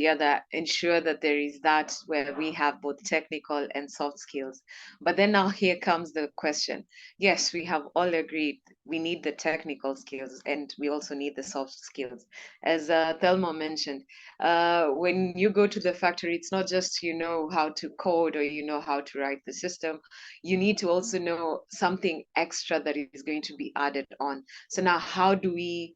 the other, ensure that there is that where we have both technical and soft skills. But then now here comes the question. Yes, we have all agreed we need the technical skills and we also need the soft skills. As Thelma mentioned, when you go to the factory, it's not just you know how to code or you know how to write the system. You need to also know something extra that is going to be added on. So now, how do we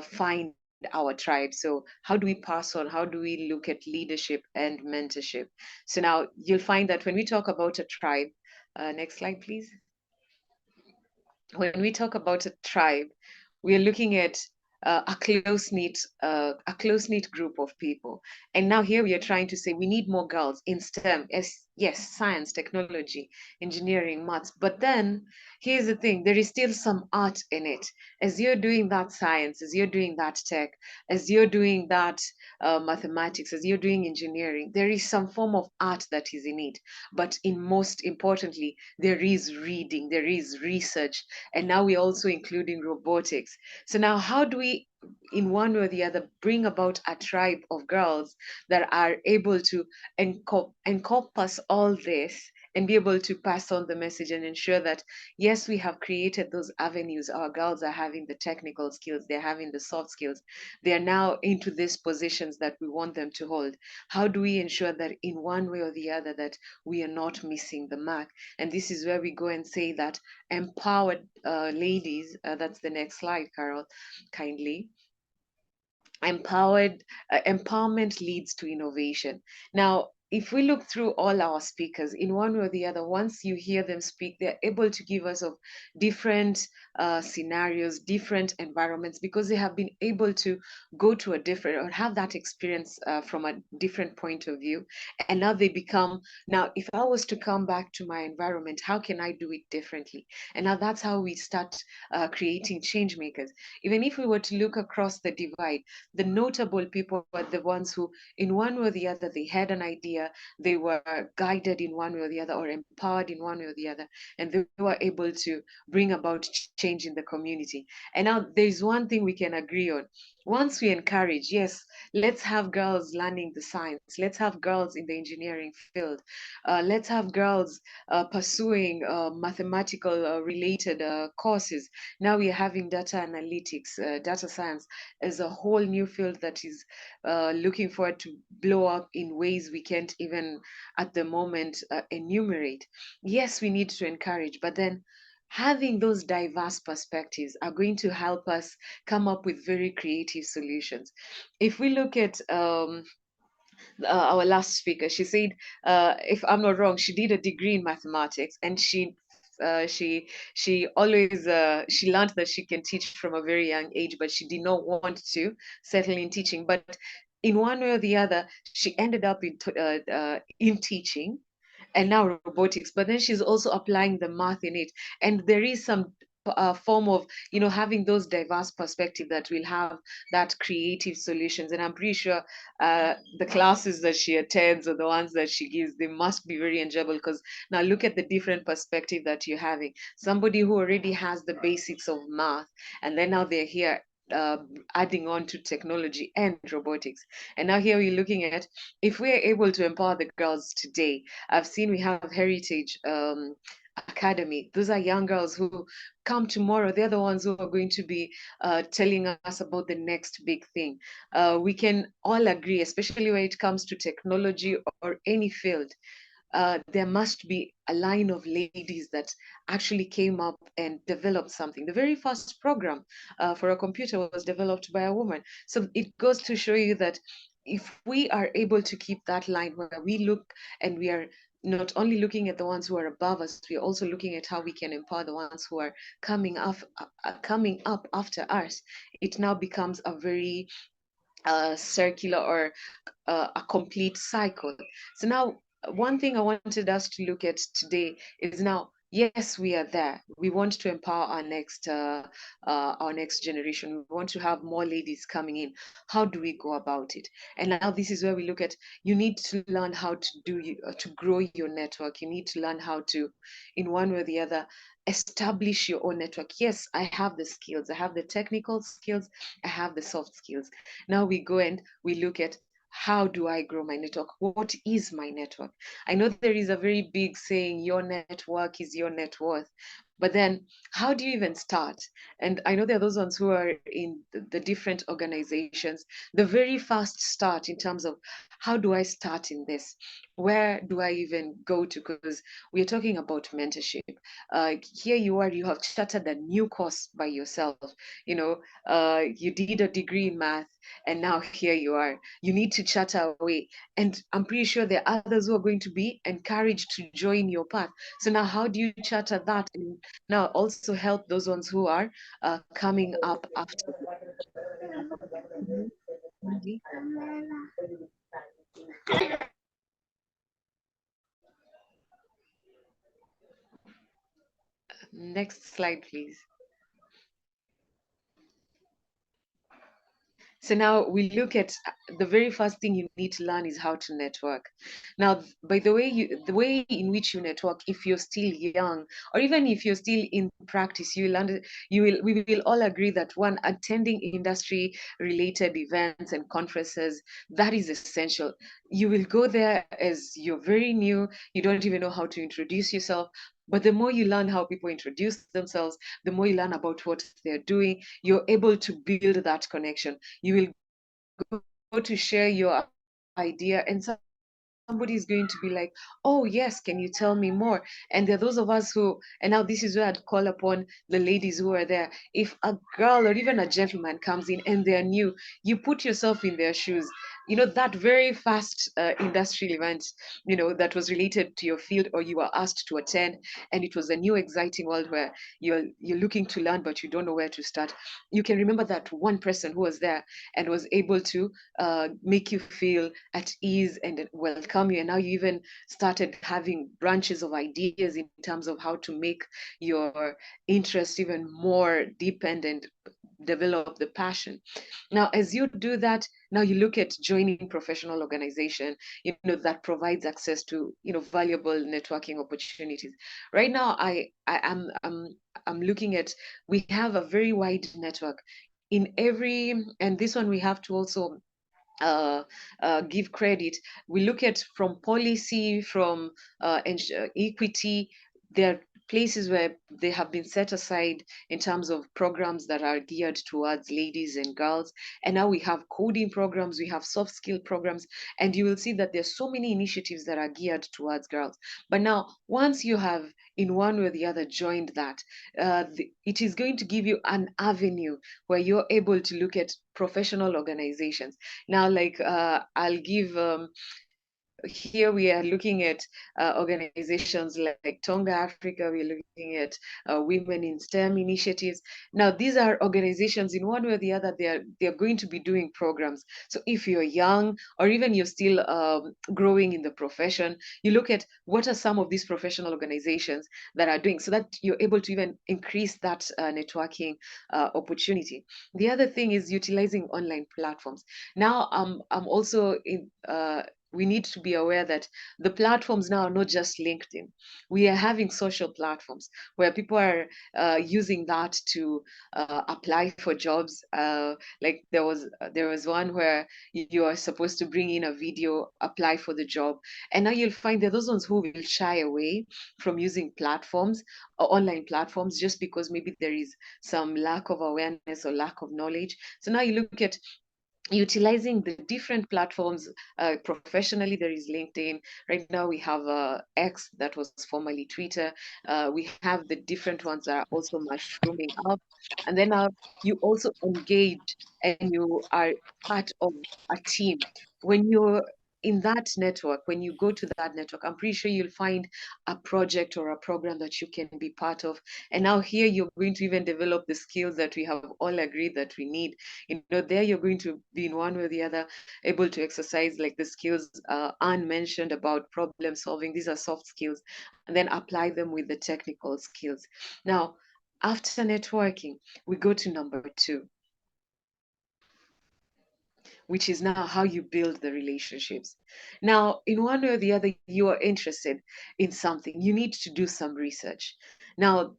find our tribe? So how do we pass on? How do we look at leadership and mentorship? So now you'll find that when we talk about a tribe, next slide, please. When we talk about a tribe, we are looking at a close knit group of people. And now here we are trying to say we need more girls in STEM. Yes, science, technology, engineering, maths. But then here's the thing: there is still some art in it. As you're doing that science, as you're doing that tech, as you're doing that mathematics, as you're doing engineering, there is some form of art that is in it. But in most importantly, there is reading, there is research, and now we're also including robotics. So now how do we, in one way or the other, bring about a tribe of girls that are able to encompass all this and be able to pass on the message and ensure that, yes, we have created those avenues. Our girls are having the technical skills, they're having the soft skills, they are now into these positions that we want them to hold. How do we ensure that in one way or the other that we are not missing the mark? And this is where we go and say that empowered ladies, that's the next slide, Carol, kindly. Empowerment leads to innovation. Now, if we look through all our speakers, in one way or the other, once you hear them speak, they're able to give us of different scenarios, different environments, because they have been able to go to a different or have that experience from a different point of view. And now they become, now, if I was to come back to my environment, how can I do it differently? And now that's how we start creating change makers. Even if we were to look across the divide, the notable people were the ones who, in one way or the other, they had an idea, they were guided in one way or the other, or empowered in one way or the other, and they were able to bring about change in the community. And now there's one thing we can agree on. Once we encourage, yes, let's have girls learning the science, let's have girls in the engineering field, let's have girls pursuing mathematical related courses. Now we are having data analytics, data science as a whole new field that is looking forward to blow up in ways we can't even at the moment enumerate. Yes, we need to encourage, but then having those diverse perspectives are going to help us come up with very creative solutions. If we look at our last speaker, she said, if I'm not wrong, she did a degree in mathematics, and she always she learned that she can teach from a very young age, but she did not want to settle in teaching. But in one way or the other, she ended up in teaching and now robotics, but then she's also applying the math in it. And there is some form of, you know, having those diverse perspective that will have that creative solutions. And I'm pretty sure the classes that she attends or the ones that she gives, they must be very enjoyable, because now look at the different perspective that you're having. Somebody who already has the basics of math, and then now they're here uh, adding on to technology and robotics. And now here we're looking at, if we're able to empower the girls today, I've seen we have Heritage Academy. Those are young girls who come tomorrow. They're the ones who are going to be telling us about the next big thing. We can all agree, especially when it comes to technology or any field, there must be a line of ladies that actually came up and developed something. The very first program for a computer was developed by a woman. So it goes to show you that if we are able to keep that line where we look and we are not only looking at the ones who are above us, we are also looking at how we can empower the ones who are coming up after us. It now becomes a very circular or a complete cycle. So now, one thing I wanted us to look at today is now, yes, we are there. We want to empower our next generation. We want to have more ladies coming in. How do we go about it? And now this is where we look at, you need to learn how to to grow your network. You need to learn how to, in one way or the other, establish your own network. Yes, I have the skills. I have the technical skills. I have the soft skills. Now we go and we look at how do I grow my network? What is my network? I know there is a very big saying, your network is your net worth. But then, how do you even start? And I know there are those ones who are in the different organizations. The very first start in terms of how do I start in this? Where do I even go to? Because we are talking about mentorship. Here you are, you have chartered a new course by yourself. You know, you did a degree in math, and now here you are. You need to charter away. And I'm pretty sure there are others who are going to be encouraged to join your path. So now, how do you charter that? And now also help those ones who are coming up after. Mhm. Mhm. Next slide, please. So now we look at the very first thing you need to learn is how to network. Now, by the way in which you network, if you're still young, or even if you're still in practice, we will all agree that one, attending industry-related events and conferences, that is essential. You will go there as you're very new, you don't even know how to introduce yourself. But the more you learn how people introduce themselves, the more you learn about what they're doing, you're able to build that connection. You will go to share your idea, and somebody is going to be like, oh yes, can you tell me more? And there are those of us who, and now this is where I'd call upon the ladies who are there. If a girl or even a gentleman comes in and they're new, you put yourself in their shoes. You know, that very fast industrial event, you know, that was related to your field or you were asked to attend, and it was a new exciting world where you're looking to learn but you don't know where to start. You can remember that one person who was there and was able to make you feel at ease and welcome you. And now you even started having branches of ideas in terms of how to make your interest even more deepened and develop the passion. Now, as you do that, now you look at joining professional organization, you know, that provides access to, you know, valuable networking opportunities. Right now, I'm looking at, we have a very wide network in every, and this one we have to also uh, give credit. We look at from policy, from equity. There are places where they have been set aside in terms of programs that are geared towards ladies and girls. And now we have coding programs, we have soft skill programs, and you will see that there's so many initiatives that are geared towards girls. But now, once you have in one way or the other joined that, it is going to give you an avenue where you're able to look at professional organizations. Now, like I'll give here we are looking at organizations like Tonga Africa, we're looking at women in STEM initiatives. Now, these are organizations in one way or the other, they're going to be doing programs. So if you're young or even you're still growing in the profession, you look at what are some of these professional organizations that are doing so that you're able to even increase that networking opportunity. The other thing is utilizing online platforms. Now, I'm also in we need to be aware that the platforms now are not just LinkedIn. We are having social platforms where people are using that to apply for jobs. Like there was one where you are supposed to bring in a video, apply for the job, and now you'll find that those ones who will shy away from using platforms or online platforms just because maybe there is some lack of awareness or lack of knowledge. So now you look at utilizing the different platforms professionally. There is LinkedIn. Right now we have X, that was formerly Twitter. We have the different ones that are also mushrooming up, and then you also engage and you are part of a team. When you're in that network, when you go to that network, I'm pretty sure you'll find a project or a program that you can be part of. And now here you're going to even develop the skills that we have all agreed that we need. You know, there you're going to be in one way or the other able to exercise like the skills Anne mentioned about problem solving. These are soft skills, and then apply them with the technical skills. Now, after networking, we go to number two. which is now how you build the relationships. Now, in one way or the other, you are interested in something, you need to do some research. Now,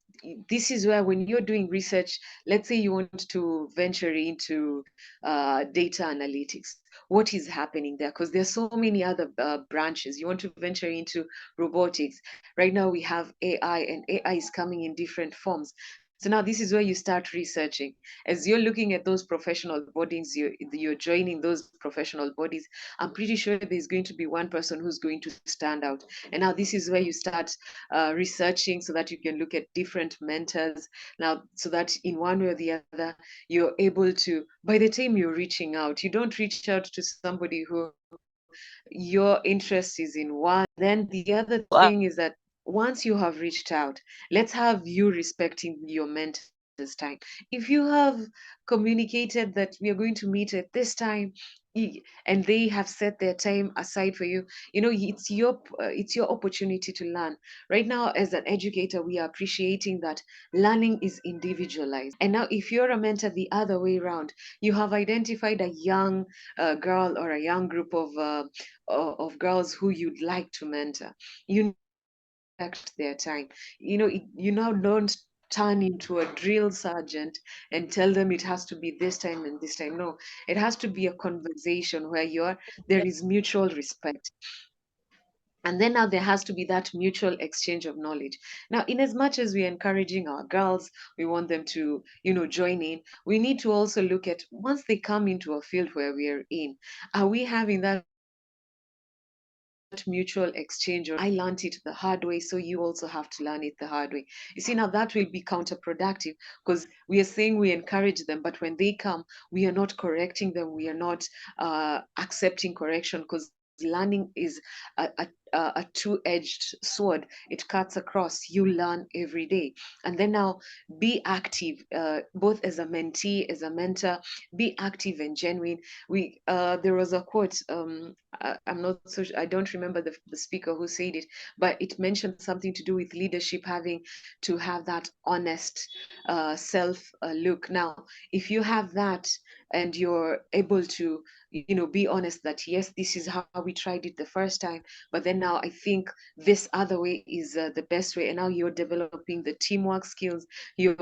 this is where when you're doing research, let's say you want to venture into data analytics, what is happening there? Because there's so many other branches. You want to venture into robotics. Right now we have AI, and AI is coming in different forms. So now this is where you start researching. As you're looking at those professional bodies, you're joining those professional bodies. I'm pretty sure there's going to be one person who's going to stand out. And now this is where you start researching so that you can look at different mentors. Now, so that in one way or the other, you're able to, by the time you're reaching out, you don't reach out to somebody who your interest is in one. Then the other Uh, thing is that once you have reached out, let's have you respecting your mentor's time. If you have communicated that we are going to meet at this time, and they have set their time aside for you, it's your opportunity to learn. Right now, as an educator, we are appreciating that learning is individualized. And now, if you're a mentor the other way around, you have identified a young girl or a young group of girls who you'd like to mentor. You respect their time. You now don't turn into a drill sergeant and tell them it has to be this time and this time. No, it has to be a conversation where there is mutual respect. And then now there has to be that mutual exchange of knowledge. Now, in as much as we're encouraging our girls, we want them to, join in, we need to also look at once they come into a field where we're in, are we having that mutual exchange? Or I learned it the hard way, so you also have to learn it the hard way. You see, now that will be counterproductive, because we are saying we encourage them, but when they come, we are not correcting them, we are not accepting correction, because learning is a two-edged sword. It cuts across. You learn every day. And then now be active, both as a mentee, as a mentor. Be active and genuine. There was a quote, I'm not so I don't remember the speaker who said it, but it mentioned something to do with leadership having to have that honest self look. Now, if you have that and you're able to, be honest that yes, this is how we tried it the first time, but then now I think this other way is the best way, and now you're developing the teamwork skills. You're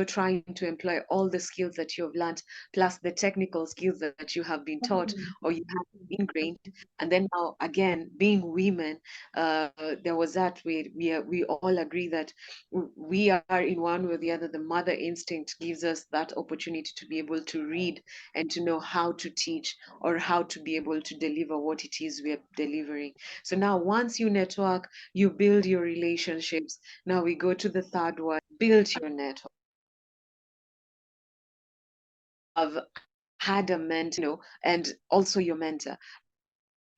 trying to employ all the skills that you've learned, plus the technical skills that you have been taught or you have ingrained. And then now again, being women, uh, there was that we all agree that we are in one way or the other, the mother instinct gives us that opportunity to be able to read and to know how to teach or how to be able to deliver what it is we're delivering. So now once you network, you build your relationships. Now we go to the third one: build your network. I've had a mentor, and also your mentor.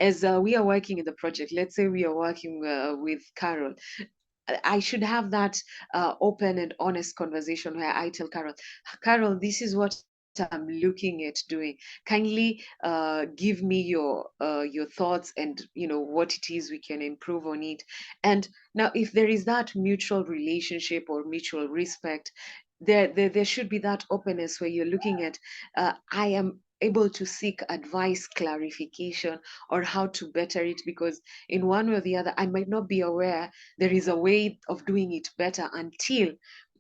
As we are working in the project, let's say we are working with Carol, I should have that open and honest conversation where I tell Carol, Carol, this is what I'm looking at doing. Kindly give me your thoughts and what it is we can improve on it. And now, if there is that mutual relationship or mutual respect, there should be that openness where you're looking at, I am able to seek advice, clarification, or how to better it, because in one way or the other, I might not be aware there is a way of doing it better until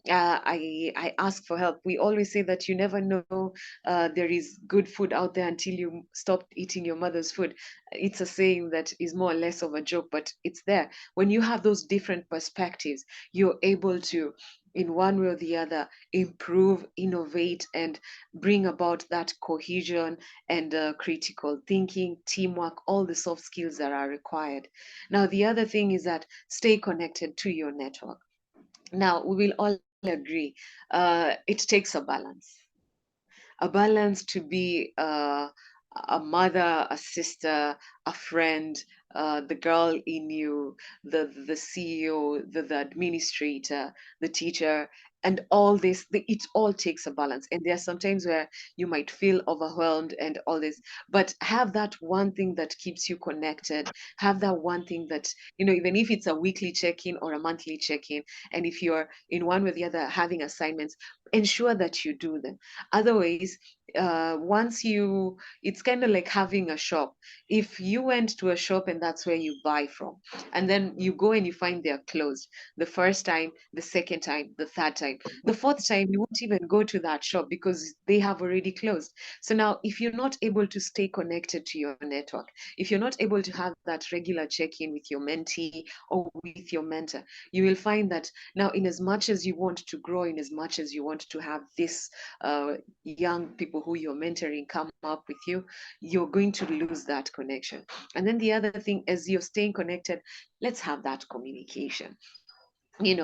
I ask for help. We always say that you never know there is good food out there until you stop eating your mother's food. It's a saying that is more or less of a joke, but it's there. When you have those different perspectives, you're able to, in one way or the other, improve, innovate, and bring about that cohesion and critical thinking, teamwork, all the soft skills that are required. Now, the other thing is that stay connected to your network. Now, we will all agree it takes a balance to be a mother, a sister, a friend, the girl in you, the CEO, the administrator, the teacher, and all this. It all takes a balance. And there are sometimes where you might feel overwhelmed and all this, but have that one thing that keeps you connected. Have that one thing that, even if it's a weekly check-in or a monthly check-in, and if you're in one way or the other having assignments, ensure that you do them. Otherwise, once you, it's kind of like having a shop. If you went to a shop and that's where you buy from, and then you go and you find they're closed the first time, the second time, the third time, the fourth time, you won't even go to that shop because they have already closed. So now, if you're not able to stay connected to your network, if you're not able to have that regular check-in with your mentee or with your mentor, you will find that now, in as much as you want to grow, in as much as you want to have this young people who you're mentoring come up with you, you're going to lose that connection. And then the other thing, as you're staying connected, let's have that communication. In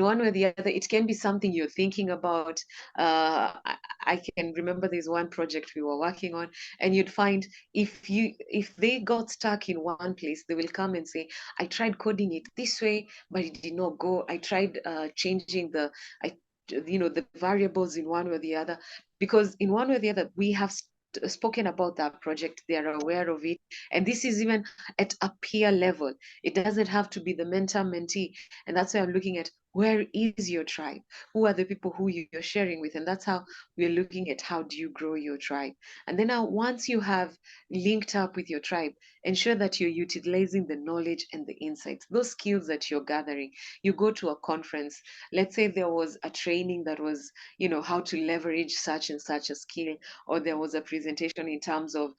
one way or the other, it can be something you're thinking about. I can remember there's one project we were working on, and you'd find, if they got stuck in one place, they will come and say, I tried coding it this way, but it did not go. I tried changing I the variables in one way or the other, because in one way or the other, we have spoken about that project, they are aware of it, and this is even at a peer level. It doesn't have to be the mentor mentee. And that's why I'm looking at, where is your tribe? Who are the people who you're sharing with? And that's how we're looking at, how do you grow your tribe? And then now, once you have linked up with your tribe, ensure that you're utilizing the knowledge and the insights, those skills that you're gathering. You go to a conference, let's say there was a training that was, how to leverage such and such a skill, or there was a presentation in terms of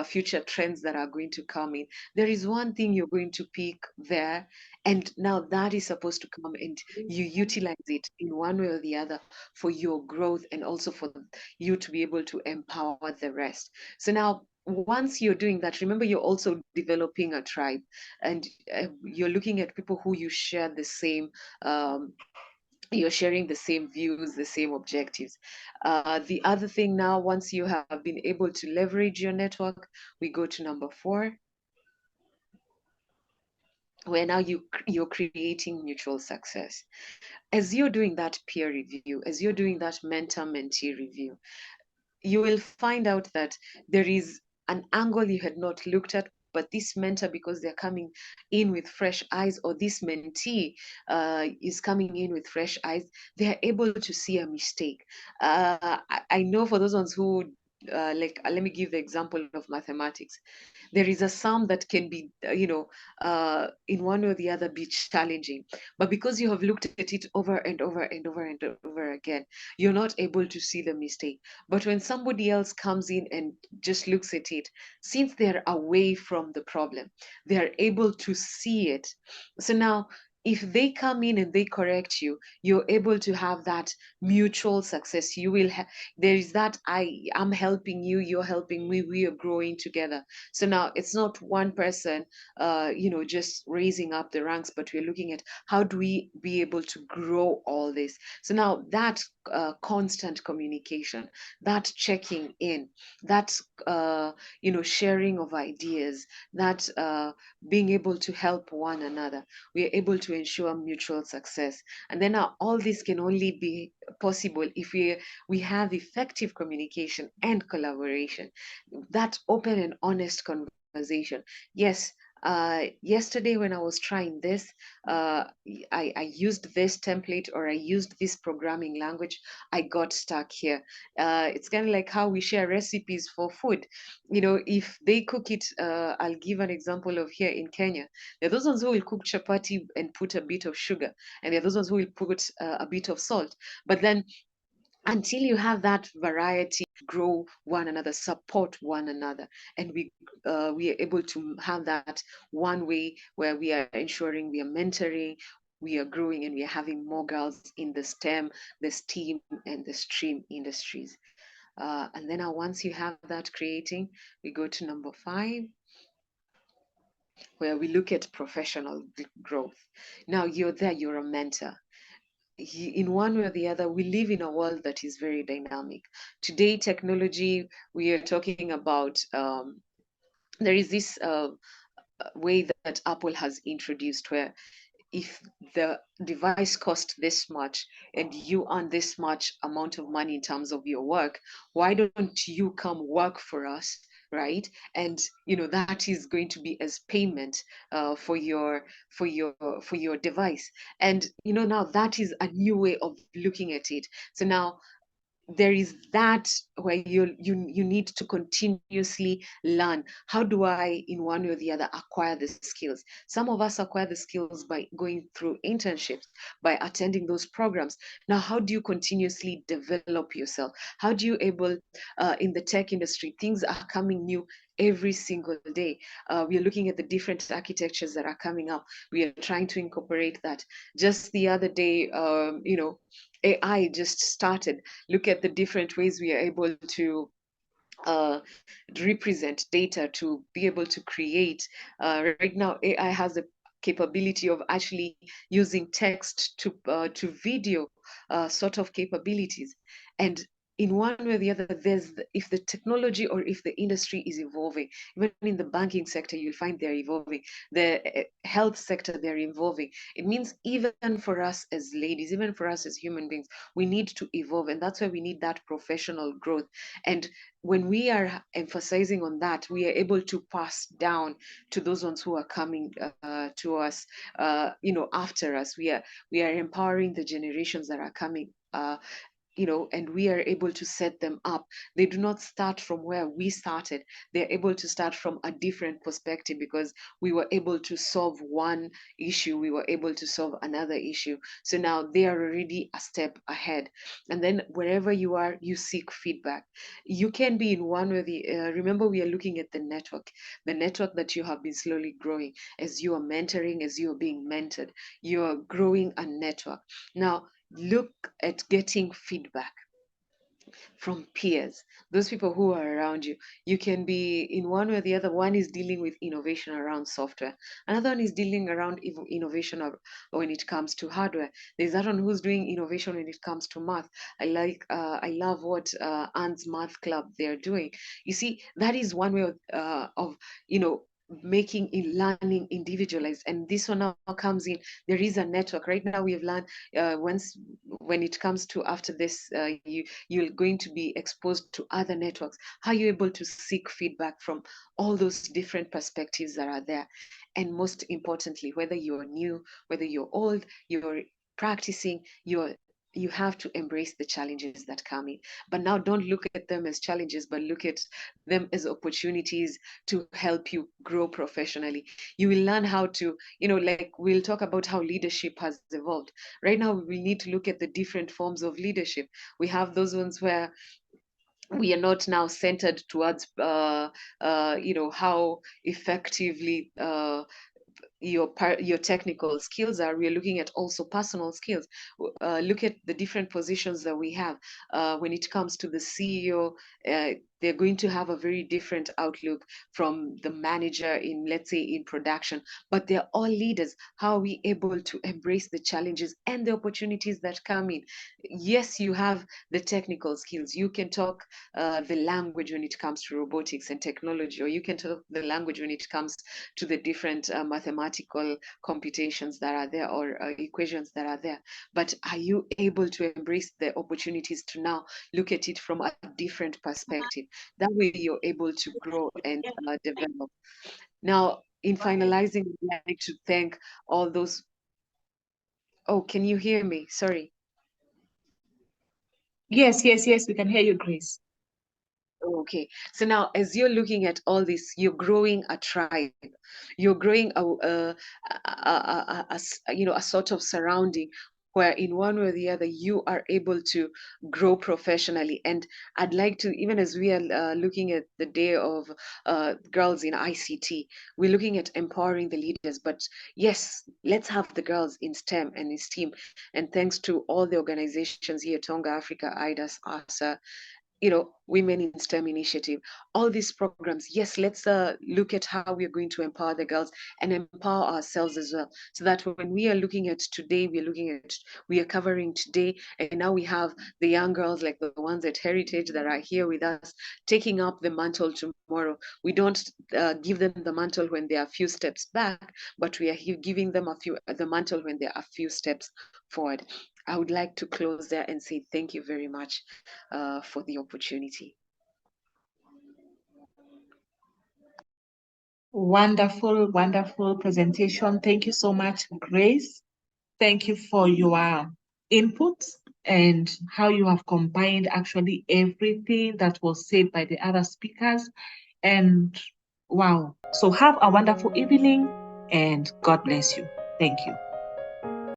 future trends that are going to come in. There is one thing you're going to pick there, and now that is supposed to come, and you utilize it in one way or the other for your growth, and also for you to be able to empower the rest. So now, once you're doing that, remember, you're also developing a tribe, and you're looking at people who you share the same, you're sharing the same views, the same objectives. The other thing now, once you have been able to leverage your network, we go to number 4, where now you're creating mutual success. As you're doing that peer review, as you're doing that mentor-mentee review, you will find out that there is an angle you had not looked at, but this mentor, because they're coming in with fresh eyes, or this mentee is coming in with fresh eyes, they're able to see a mistake. I know, for those ones who let me give the example of mathematics. There is a sum that can be, in one way or the other, be challenging. But because you have looked at it over and over and over and over again, you're not able to see the mistake. But when somebody else comes in and just looks at it, since they're away from the problem, they're able to see it. So now, if they come in and they correct you, you're able to have that mutual success. There is that, I am helping you, you're helping me, we are growing together. So now, it's not one person, just raising up the ranks, but we're looking at, how do we be able to grow all this? So now, that constant communication, that checking in, that sharing of ideas, that being able to help one another, we are able to ensure mutual success. And then now, all this can only be possible if we have effective communication and collaboration, that open and honest conversation. Yes, yesterday when I was trying this, I used this template, or I used this programming language. I got stuck here. It's kind of like how we share recipes for food. If they cook it, I'll give an example of here in Kenya. There are those ones who will cook chapati and put a bit of sugar, and there are those ones who will put a bit of salt. But then, until you have that variety, grow one another, support one another, and we are able to have that one way where we are ensuring we are mentoring, we are growing, and we are having more girls in the STEM, the STEAM, and the STREAM industries. And then now, once you have that creating, we go to number 5, where we look at professional growth. Now, you're there, you're a mentor. In one way or the other, we live in a world that is very dynamic. Today, technology, we are talking about, there is this way that Apple has introduced, where if the device cost this much and you earn this much amount of money in terms of your work, why don't you come work for us? Right? And that is going to be as payment for your device. And now, that is a new way of looking at it. So now, there is that where you need to continuously learn. How do I, in one way or the other, acquire the skills? Some of us acquire the skills by going through internships, by attending those programs. Now, how do you continuously develop yourself? How do you able, in the tech industry, things are coming new every single day. We are looking at the different architectures that are coming up. We are trying to incorporate that. Just the other day, AI just started. Look at the different ways we are able to uh, represent data, to be able to create. Right now, AI has the capability of actually using text to video sort of capabilities. And in one way or the other, if the technology or if the industry is evolving, even in the banking sector, you'll find they're evolving. The health sector, they're evolving. It means even for us as ladies, even for us as human beings, we need to evolve. And that's why we need that professional growth. And when we are emphasizing on that, we are able to pass down to those ones who are coming to us, after us. We are empowering the generations that are coming. And we are able to set them up. They do not start from where we started. They're able to start from a different perspective because we were able to solve one issue, we were able to solve another issue. So now they are already a step ahead. And then wherever you are, you seek feedback. You can be in one or the, remember, we are looking at the network that you have been slowly growing as you are mentoring, as you are being mentored. You are growing a network. Now, look at getting feedback from peers, those people who are around you. You can be in one way or the other. One is dealing with innovation around software, another one is dealing around innovation when it comes to hardware. There's that one who's doing innovation when it comes to math. I love what Anne's Math Club they're doing. You see, that is one way of you know making learning individualized. And this one now comes in, there is a network. Right now we have learned, when it comes to after this, you're going to be exposed to other networks. How are you able to seek feedback from all those different perspectives that are there? And most importantly, whether you're new, whether you're old, you're practicing, you have to embrace the challenges that come in. But now don't look at them as challenges, but look at them as opportunities to help you grow professionally. You will learn how to, like we'll talk about how leadership has evolved. Right now, we need to look at the different forms of leadership. We have those ones where we are not now centered towards how effectively your technical skills are. We are looking at also personal skills. Look at the different positions that we have. When it comes to the CEO, they're going to have a very different outlook from the manager in, let's say, in production, but they're all leaders. How are we able to embrace the challenges and the opportunities that come in? Yes, you have the technical skills. You can talk the language when it comes to robotics and technology, or you can talk the language when it comes to the different mathematical computations that are there, or equations that are there. But are you able to embrace the opportunities to now look at it from a different perspective? That way you're able to grow and develop. Now, in finalizing, I'd like to thank all those. Oh, can you hear me? Sorry. Yes, we can hear you, Grace. Okay, so now as you're looking at all this, you're growing a tribe, you're growing a sort of surrounding where in one way or the other you are able to grow professionally. And I'd like to, even as we are looking at the day of girls in ICT, we're looking at empowering the leaders. But yes, let's have the girls in STEM and in STEAM. And thanks to all the organizations here, Tonga Africa, IDAS, ASA, Women in STEM initiative, all these programs. Yes, let's look at how we're going to empower the girls and empower ourselves as well. So that when we are looking at today, we are covering today. And now we have the young girls like the ones at Heritage that are here with us, taking up the mantle tomorrow. We don't give them the mantle when they are a few steps back, but we are here giving them the mantle when they are a few steps forward. I would like to close there and say thank you very much for the opportunity. Wonderful, wonderful presentation. Thank you so much, Grace. Thank you for your input. and how you have combined actually everything that was said by the other speakers. And wow. So have a wonderful evening and God bless you. Thank you.